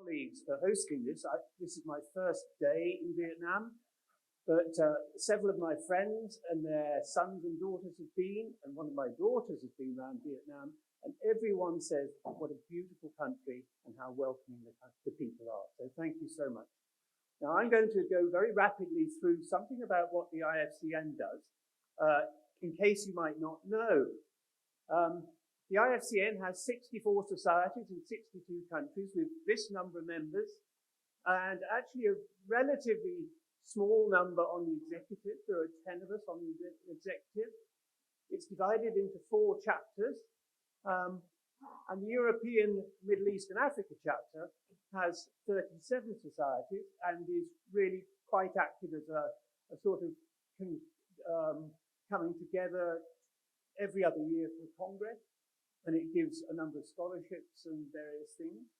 colleagues for hosting this. This is my first day in Vietnam, but several of my friends and their sons and daughters have been, and one of my daughters has been around Vietnam, and everyone says what a beautiful country and how welcoming the people are. So thank you so much. Now I'm going to go very rapidly through something about what the IFCN does, in case you might not know. The IFCN has 64 societies in 62 countries with this number of members, and actually a relatively small number on the executive. There are 10 of us on the executive. It's divided into 4 chapters, and the European, Middle East and Africa chapter has 37 societies and is really quite active as a sort of coming together every other year for a congress, and it gives a number of scholarships and various things.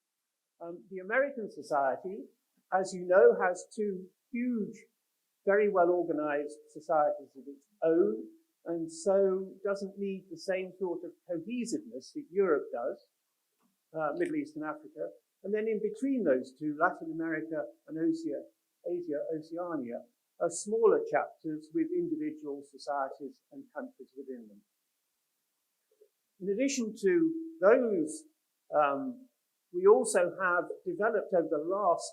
The American Society, as you know, has 2 huge, very well organized societies of its own, and so doesn't need the same sort of cohesiveness that Europe does, Middle East and Africa. And then in between those 2, Latin America and Oceania, are smaller chapters with individual societies and countries within them. In addition to those, we also have developed over the last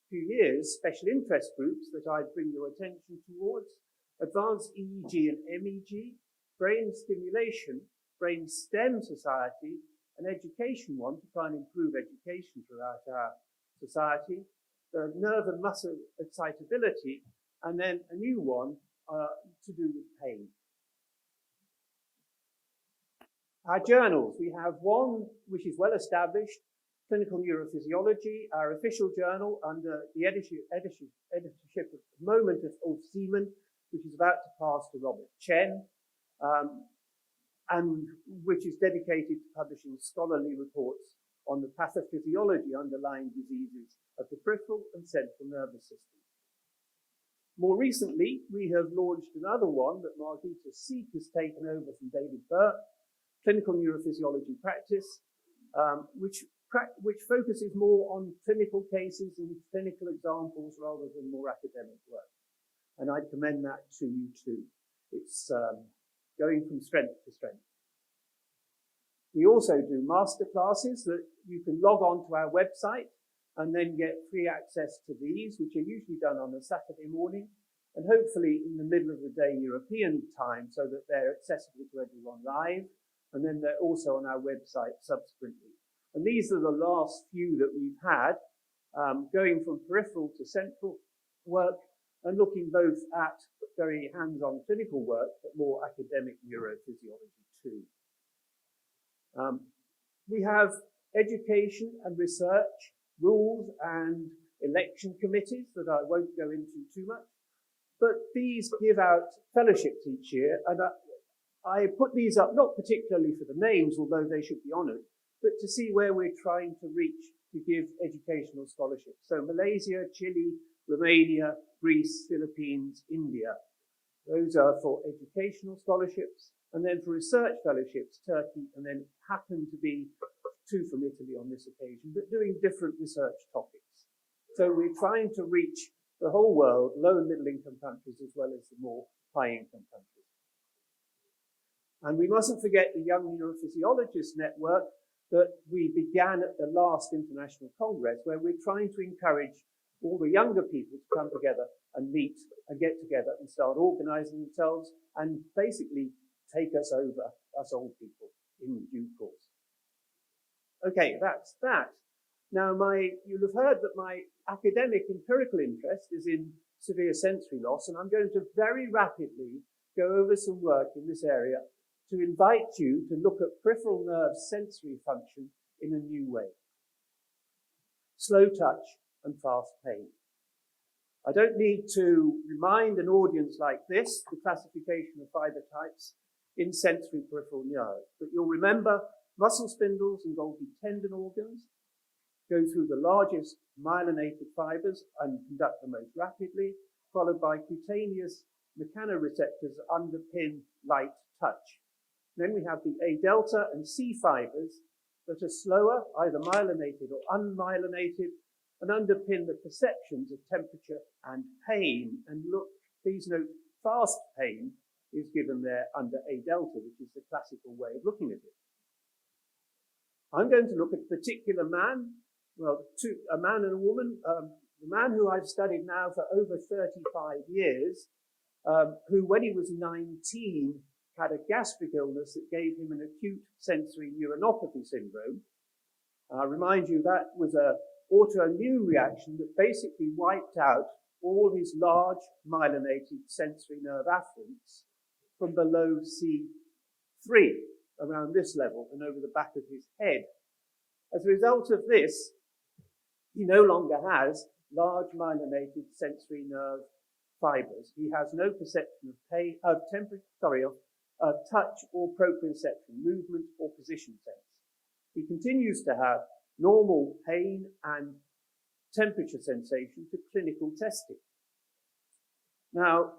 few years special interest groups that I bring your attention towards: Advanced EEG and MEG, Brain Stimulation, Brain STEM Society, an education one to try and improve education throughout our society, the Nerve and Muscle Excitability, and then a new one to do with pain. Our journals, we have one which is well established, Clinical Neurophysiology, our official journal under the editorship at the moment of Ulf Seaman, which is about to pass to Robert Chen, and which is dedicated to publishing scholarly reports on the pathophysiology underlying diseases of the peripheral and central nervous system. More recently, we have launched another one that Margita Seek has taken over from David Burke, Clinical Neurophysiology Practice, which focuses more on clinical cases and clinical examples rather than more academic work. And I'd commend that to you too. It's going from strength to strength. We also do master classes that you can log on to our website and then get free access to these, which are usually done on a Saturday morning and hopefully in the middle of the day European time so that they're accessible to everyone live. And then they're also on our website subsequently. And these are the last few that we've had, going from peripheral to central work and looking both at very hands-on clinical work, but more academic neurophysiology too. We have education and research, rules and election committees that I won't go into too much, but these give out fellowships each year, and I put these up not particularly for the names, although they should be honoured, but to see where we're trying to reach to give educational scholarships. So Malaysia, Chile, Romania, Greece, Philippines, India. Those are for educational scholarships. And then for research fellowships, Turkey, and then happen to be 2 from Italy on this occasion, but doing different research topics. So we're trying to reach the whole world, low and middle income countries, as well as the more high income countries. And we mustn't forget the Young Neurophysiologists Network that we began at the last International Congress, where we're trying to encourage all the younger people to come together and meet and get together and start organizing themselves and basically take us over, us old people, in due course. Okay, that's that. Now, you'll have heard that my academic empirical interest is in severe sensory loss, and I'm going to very rapidly go over some work in this area to invite you to look at peripheral nerve sensory function in a new way. Slow touch and fast pain. I don't need to remind an audience like this the classification of fiber types in sensory peripheral nerve, but you'll remember muscle spindles and Golgi tendon organs go through the largest myelinated fibers and conduct the most rapidly, followed by cutaneous mechanoreceptors that underpin light touch. Then we have the A delta and C fibers that are slower, either myelinated or unmyelinated, and underpin the perceptions of temperature and pain. And look, please note, fast pain is given there under A delta, which is the classical way of looking at it. I'm going to look at a particular man, well, a man and a woman, the man who I've studied now for over 35 years, who when he was 19 had a gastric illness that gave him an acute sensory neuropathy syndrome. I remind you that was an autoimmune reaction that basically wiped out all his large myelinated sensory nerve afferents from below C3, around this level and over the back of his head. As a result of this, he no longer has large myelinated sensory nerve fibers. He has no perception of pain, of touch or proprioception, movement or position sense. He continues to have normal pain and temperature sensation to clinical testing. Now,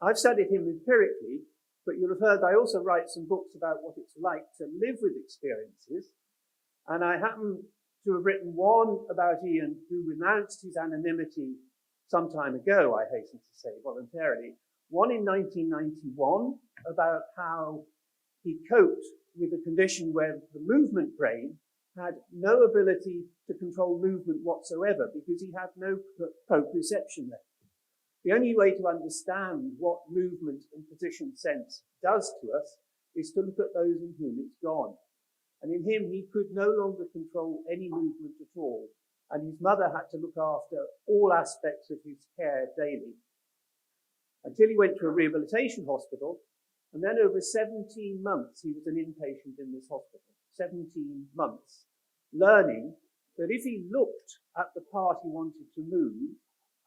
I've studied him empirically, but you'll have heard I also write some books about what it's like to live with experiences. And I happen to have written one about Ian, who renounced his anonymity some time ago, I hasten to say, voluntarily. One in 1991 about how he coped with a condition where the movement brain had no ability to control movement whatsoever because he had no proprioception there. The only way to understand what movement and position sense does to us is to look at those in whom it's gone. And in him, he could no longer control any movement at all. And his mother had to look after all aspects of his care daily. Until he went to a rehabilitation hospital. And then over 17 months, he was an inpatient in this hospital. 17 months. Learning that if he looked at the part he wanted to move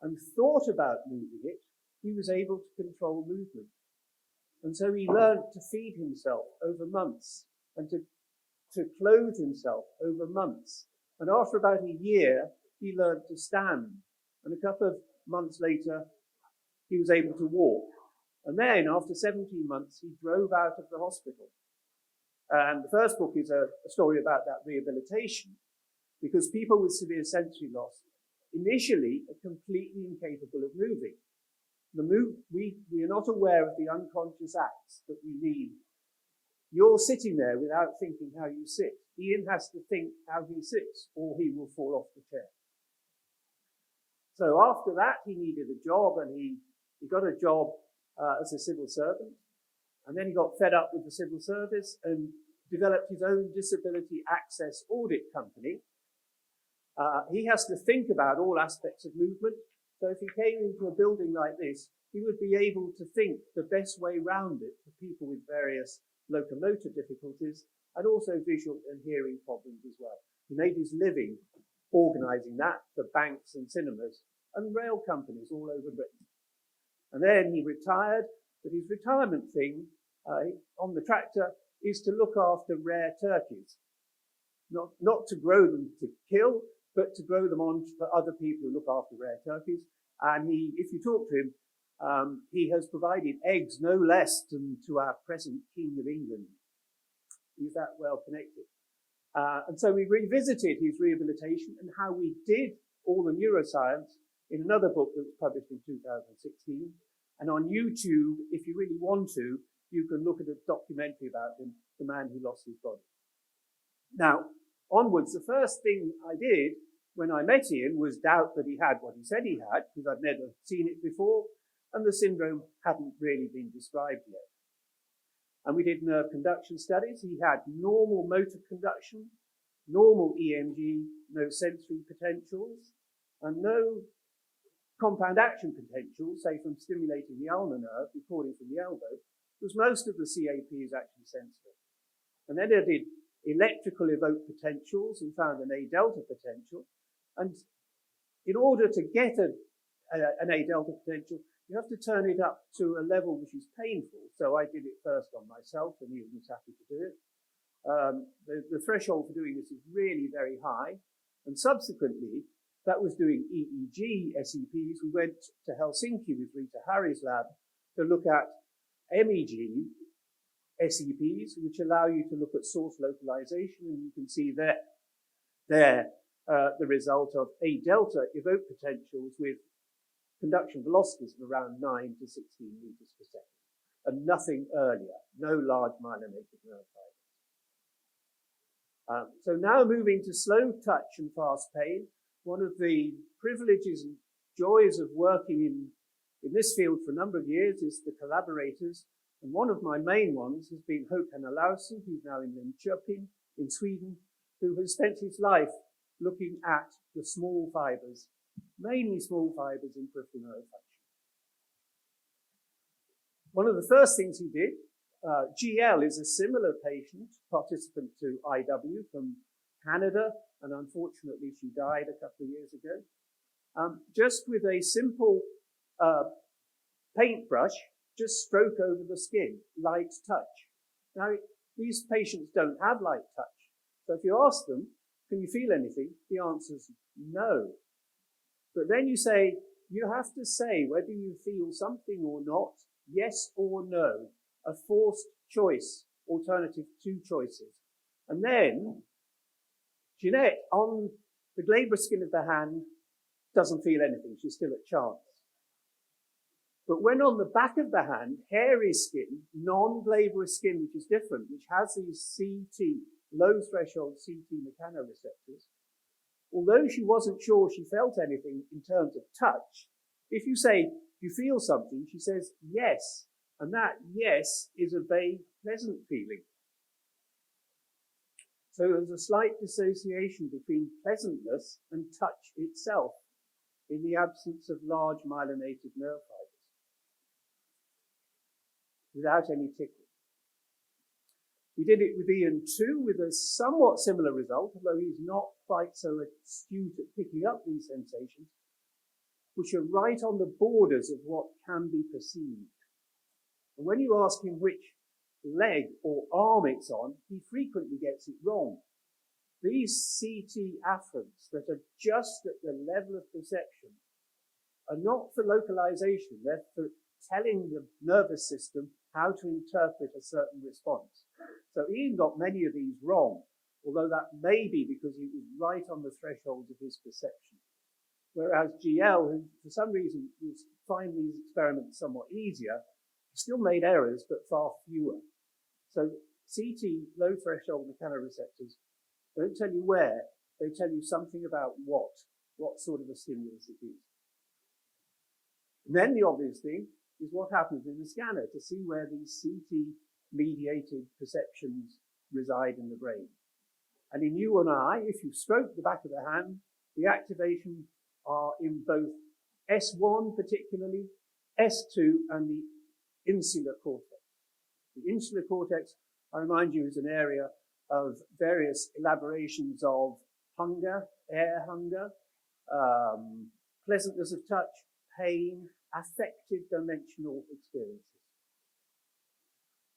and thought about moving it, he was able to control movement. And so he learned to feed himself over months and to clothe himself over months. And after about a year, he learned to stand. And a couple of months later, he was able to walk. And then, after 17 months, he drove out of the hospital. And the first book is a story about that rehabilitation, because people with severe sensory loss initially are completely incapable of moving. We are not aware of the unconscious acts that we need. You're sitting there without thinking how you sit. Ian has to think how he sits, or he will fall off the chair. So after that, he needed a job, and he got a job as a civil servant. And then he got fed up with the civil service and developed his own disability access audit company. He has to think about all aspects of movement. So if he came into a building like this, he would be able to think the best way round it for people with various locomotor difficulties and also visual and hearing problems as well. He made his living organising that for banks and cinemas and rail companies all over Britain. And then he retired, but his retirement thing on the tractor is to look after rare turkeys. Not to grow them to kill, but to grow them on for other people who look after rare turkeys. And if you talk to him, he has provided eggs no less than to our present King of England. He's that well connected. And so we revisited his rehabilitation and how we did all the neuroscience in another book that was published in 2016. And on YouTube, if you really want to, you can look at a documentary about him, the man who lost his body. Now, onwards, the first thing I did when I met Ian was doubt that he had what he said he had, because I'd never seen it before, and the syndrome hadn't really been described yet. And we did nerve conduction studies. He had normal motor conduction, normal EMG, no sensory potentials, and no compound action potential, say from stimulating the ulnar nerve, recording from the elbow, because most of the CAP is actually sensitive. And then I did electrical evoked potentials and found an A delta potential. And in order to get an A delta potential, you have to turn it up to a level which is painful. So I did it first on myself, and he was happy to do it. The threshold for doing this is really very high. And subsequently, that was doing EEG SEPs. We went to Helsinki with Rita Harry's lab to look at MEG SEPs, which allow you to look at source localization. And you can see there the result of A delta evoked potentials with conduction velocities of around 9 to 16 meters per second, and nothing earlier, no large myelinated nerve fibers. So now moving to slow touch and fast pain, one of the privileges and joys of working in this field for a number of years is the collaborators, and one of my main ones has been Håkan Olausson, who's now in Linköping in Sweden, who has spent his life looking at the small fibers, mainly small fibers in peripheral nerve function. One of the first things he did, GL is a similar patient, participant to IW from Canada, and unfortunately she died a couple of years ago. Just with a simple paintbrush, just stroke over the skin, light touch. Now, these patients don't have light touch. So if you ask them, can you feel anything? The answer is no. But then you say, you have to say whether you feel something or not, yes or no, a forced choice, alternative two choices. And then Jeanette, on the glabrous skin of the hand, doesn't feel anything. She's still at chance. But when on the back of the hand, hairy skin, non-glabrous skin, which is different, which has these CT, low threshold CT mechanoreceptors, although she wasn't sure she felt anything in terms of touch, if you say, do you feel something? She says, yes. And that yes is a vague, pleasant feeling. So there's a slight dissociation between pleasantness and touch itself in the absence of large myelinated nerve fibers, without any tickle. We did it with Ian too, with a somewhat similar result, although he's not quite so astute at picking up these sensations, which are right on the borders of what can be perceived. And when you ask him which leg or arm it's on, he frequently gets it wrong. These CT afferents that are just at the level of perception are not for localization, they're for telling the nervous system how to interpret a certain response. So Ian got many of these wrong, although that may be because he was right on the threshold of his perception. Whereas GL, who for some reason was finding these experiments somewhat easier, still made errors, but far fewer. So CT, low threshold mechanoreceptors, don't tell you where, they tell you something about what sort of a stimulus it is. And then the obvious thing is what happens in the scanner to see where these CT-mediated perceptions reside in the brain. And in you and I, if you stroke the back of the hand, the activation are in both S1 particularly, S2, and the insular cortex. The insular cortex, I remind you, is an area of various elaborations of hunger, air hunger, pleasantness of touch, pain, affective dimensional experiences.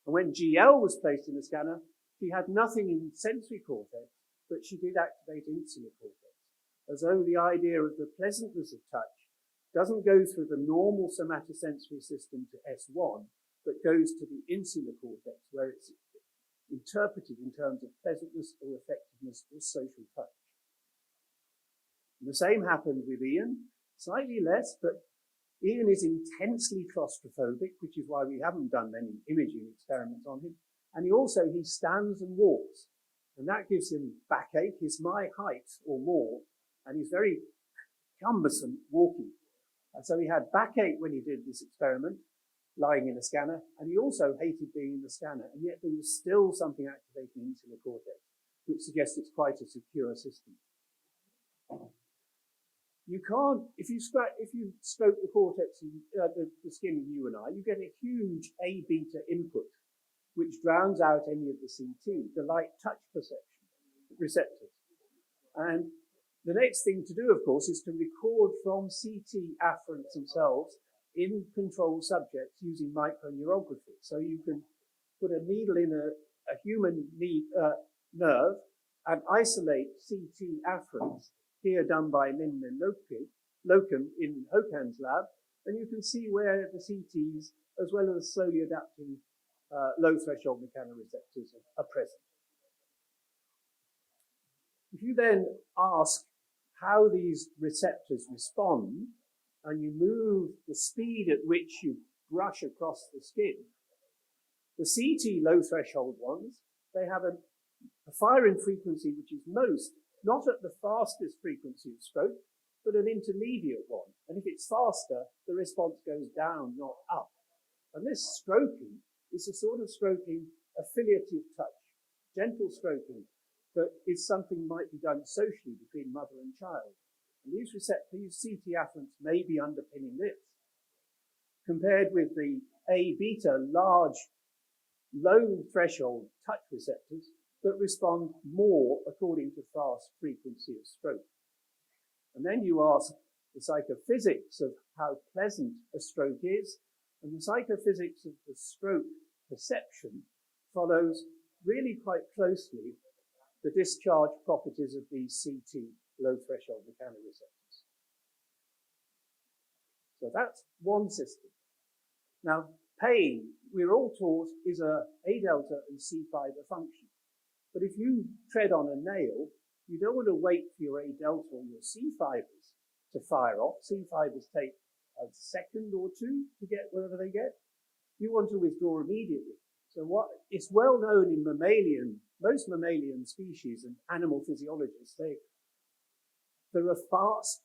And when GL was placed in the scanner, she had nothing in sensory cortex, but she did activate insular cortex, as though the idea of the pleasantness of touch doesn't go through the normal somatosensory system to S1, but goes to the insular cortex, where it's interpreted in terms of pleasantness or effectiveness or social touch. And the same happened with Ian, slightly less, but Ian is intensely claustrophobic, which is why we haven't done many imaging experiments on him. And he stands and walks, and that gives him backache. He's my height or more, and he's very cumbersome walking. And so he had backache when he did this experiment, lying in a scanner, and he also hated being in the scanner, and yet there was still something activating insular cortex, which suggests it's quite a secure system. You can't, if you stroke the cortex, the skin in you and I, you get a huge A beta input, which drowns out any of the CT, the light touch perception, receptors. And the next thing to do, of course, is to record from CT afferents themselves in control subjects using microneurography. So you can put a needle in a human nerve and isolate CT afferents, here done by Lin and Locum in Håkan's lab, and you can see where the CTs, as well as slowly adapting low threshold mechanoreceptors, are present. If you then ask how these receptors respond, and you move the speed at which you brush across the skin, the CT low threshold ones, they have a firing frequency which is most, not at the fastest frequency of stroke, but an intermediate one. And if it's faster, the response goes down, not up. And this stroking is a sort of stroking affiliative touch, gentle stroking, that is something might be done socially between mother and child. And these CT afferents may be underpinning this. Compared with the A beta large, low threshold touch receptors that respond more according to fast frequency of stroke. And then you ask the psychophysics of how pleasant a stroke is, and the psychophysics of the stroke perception follows really quite closely the discharge properties of these CT low threshold mechanoreceptors. So that's one system. Now, pain, we're all taught, is a delta and C fiber function. But if you tread on a nail, you don't want to wait for your A delta or your C fibers to fire off. C fibers take a second or two to get wherever they get. You want to withdraw immediately. So it's well known in most mammalian species and animal physiologists, there are fast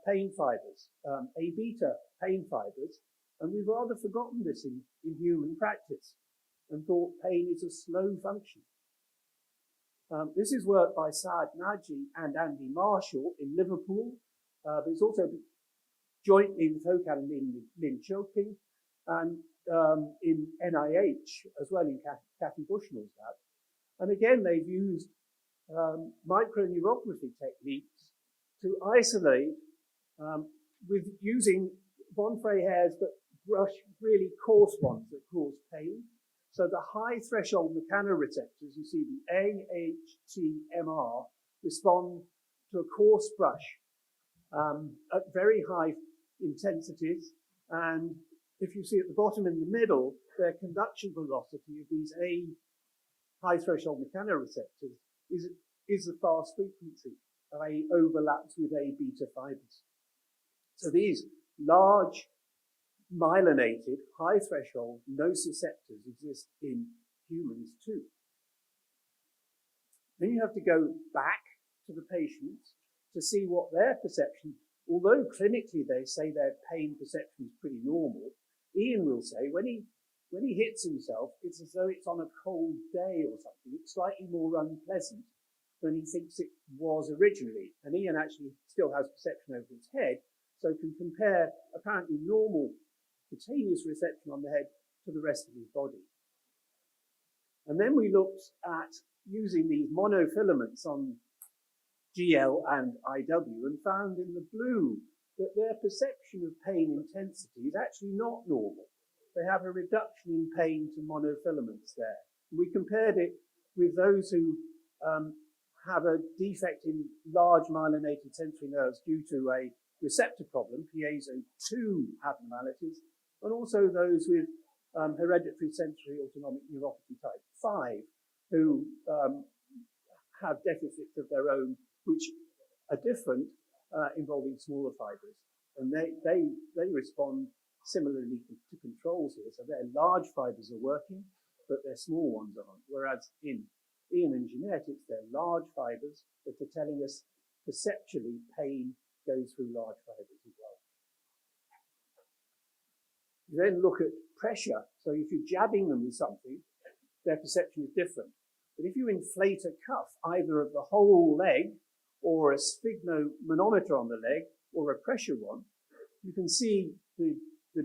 pain fibers, A beta pain fibers, and we've rather forgotten this in human practice and thought pain is a slow function. This is work by Saad Naji and Andy Marshall in Liverpool, but it's also jointly with Hokan and Lin Chilping, and in NIH as well, in Kathy Bushnell's lab. And again, they've used microneurography techniques to isolate with using Bonfrey hairs, but brush really coarse ones that cause pain. So the high threshold mechanoreceptors, you see the AHTMR, respond to a coarse brush at very high intensities. And if you see at the bottom in the middle, their conduction velocity of these high threshold mechanoreceptors is the fast frequency. A overlaps with A beta fibers. So these large myelinated, high threshold nociceptors exist in humans too. Then you have to go back to the patients to see what their perception, although clinically they say their pain perception is pretty normal, Ian will say when he hits himself, it's as though it's on a cold day or something. It's slightly more unpleasant than he thinks it was originally. And Ian actually still has perception over his head, so can compare apparently normal cutaneous reception on the head to the rest of his body. And then we looked at using these monofilaments on GL and IW and found in the blue that their perception of pain intensity is actually not normal. They have a reduction in pain to monofilaments there. And we compared it with those who have a defect in large myelinated sensory nerves due to a receptor problem, piezo2 abnormalities, and also those with hereditary sensory autonomic neuropathy type 5, who have deficits of their own, which are different, involving smaller fibers. And they respond similarly to controls here. So their large fibers are working, but their small ones aren't. Whereas in Ian and Jeanette, it's their large fibers that are telling us perceptually pain goes through large fibers as well. You then look at pressure. So if you're jabbing them with something, their perception is different. But if you inflate a cuff, either of the whole leg or a sphygmomanometer on the leg or a pressure one, you can see the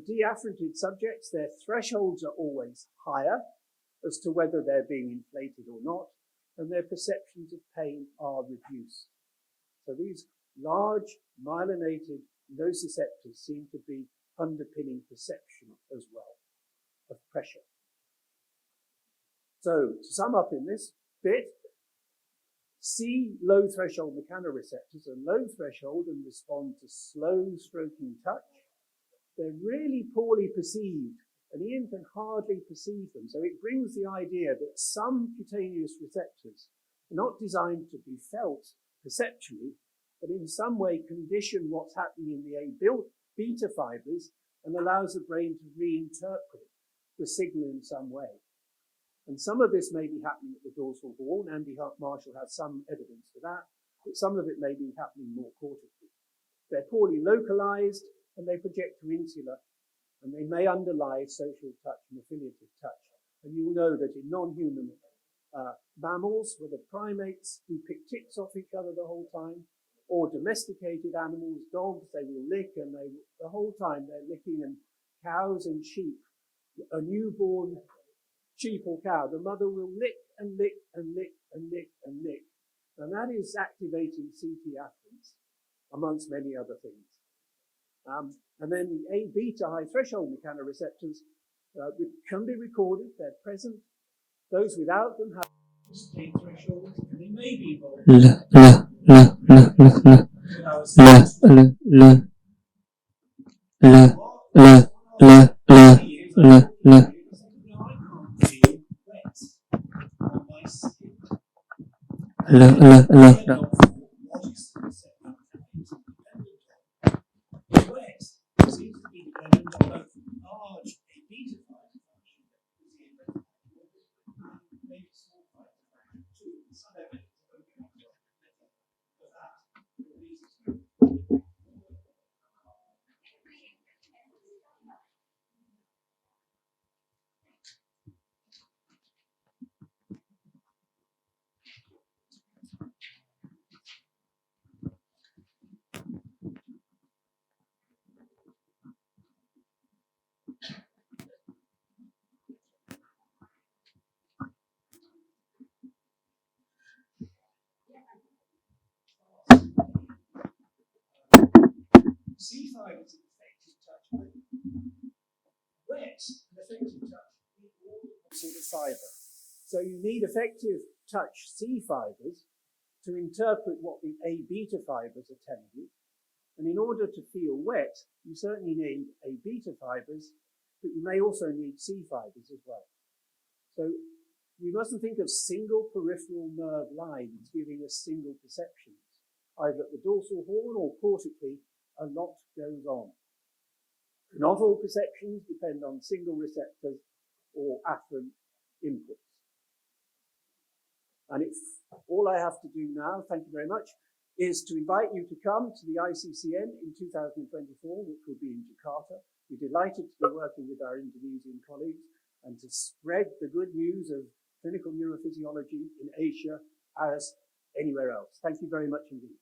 deafferented subjects, their thresholds are always higher as to whether they're being inflated or not, and their perceptions of pain are reduced. So these large myelinated nociceptors seem to be underpinning perception as well of pressure. So to sum up in this bit, C low threshold mechanoreceptors are low threshold and respond to slow stroking touch. They're really poorly perceived, and Ian can hardly perceive them. So it brings the idea that some cutaneous receptors are not designed to be felt perceptually, but in some way condition what's happening in the A-beta fibers and allows the brain to reinterpret the signal in some way. And some of this may be happening at the dorsal horn. Andy Marshall has some evidence for that, but some of it may be happening more cortically. They're poorly localized and they project to insula, and they may underlie social touch and affiliative touch. And you'll know that in non-human mammals, whether primates who pick ticks off each other the whole time, or domesticated animals, dogs, they will lick, and the whole time they're licking, and cows and sheep, a newborn sheep or cow, the mother will lick and lick and lick and lick and lick. And that is activating CT afferents, amongst many other things. And then the A-beta high threshold mechanoreceptors can be recorded, they're present. Those without them have state thresholds, and they may be involved. Seems to be dependent on both large A-beta function, maybe small function too, some evidence C5 is an effective touch. Wet and effective touch need all sort of fiber. So you need effective touch C fibers to interpret what the A-beta fibers are telling you. And in order to feel wet, you certainly need A-beta fibers, but you may also need C fibers as well. So we mustn't think of single peripheral nerve lines giving us single perceptions. Either at the dorsal horn or cortically, a lot goes on. Not all perceptions depend on single receptors or afferent inputs. And it's all I have to do now, thank you very much, is to invite you to come to the ICCN in 2024, which will be in Jakarta. We're delighted to be working with our Indonesian colleagues and to spread the good news of clinical neurophysiology in Asia as anywhere else. Thank you very much indeed.